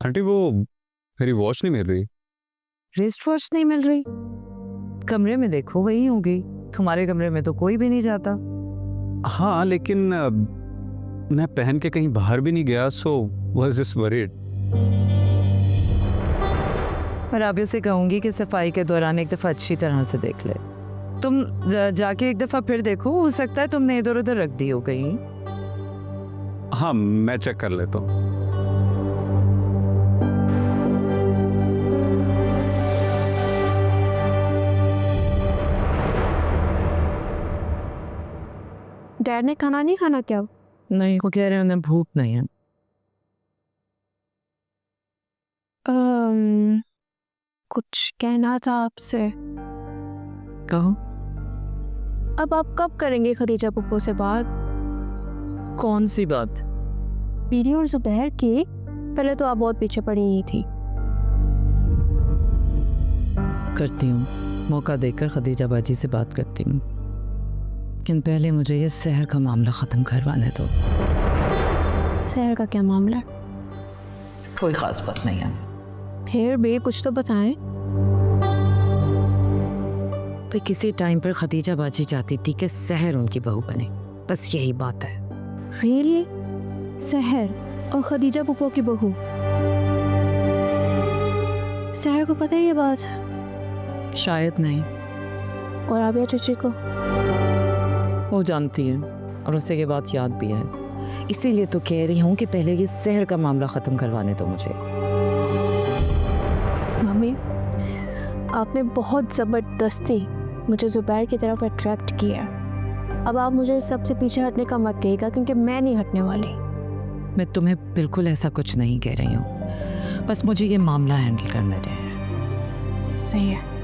Aunty वो मेरी watch नहीं मिल रही। रिस्ट वॉच नहीं मिल रही? कमरे में देखो, वही होगी। तुम्हारे कमरे में तो कोई भी नहीं जाता। हाँ लेकिन मैं पहन के कहीं बाहर भी नहीं गया, सो वाज जस्ट वरीड। मैं राबिया से कहूंगी कि सफाई के दौरान एक दफ़ा अच्छी तरह से देख ले। तुम जाके एक दफ़ा फिर देखो, हो सकता है तुमने इधर उधर रख दी हो कहीं। हाँ मैं चेक कर लेता हूँ। डैड ने खाना नहीं खाना क्या? नहीं, वो कह रहे हैं उन्हें भूख नहीं है। कुछ कहना था आपसे। कहो। अब आप कब करेंगे खदीजा पप्पू से बात? कौन सी बात? बीरी और जुबैर की। पहले तो आप बहुत पीछे पड़ी ही थी। करती हूँ, मौका देकर खदीजा बाजी से बात करती हूँ, लेकिन पहले मुझे ये शहर का मामला ख़त्म करवाने दो। शहर का क्या मामला? कोई ख़ास बात नहीं है। फिर भी कुछ तो बताएं। भाई किसी टाइम पर खदीजा बाजी चाहती थी कि शहर उनकी बहू बने, बस यही बात है। रियली? शहर और खदीजा पप्पू की बहू? शहर को पता है ये बात? शायद नहीं। और राबिया चची को? वो जानती है और उसे ये बात याद भी है, इसीलिए तो कह रही हूँ कि पहले ये शहर का मामला ख़त्म करवाने दो मुझे। मम्मी, आपने बहुत ज़बरदस्ती मुझे जुबैर की तरफ अट्रैक्ट किया। अब आप मुझे सबसे पीछे हटने का मत कहिएगा, क्योंकि मैं नहीं हटने वाली। मैं तुम्हें बिल्कुल ऐसा कुछ नहीं कह रही हूँ, बस मुझे ये मामला हैंडल करने दें। सही है।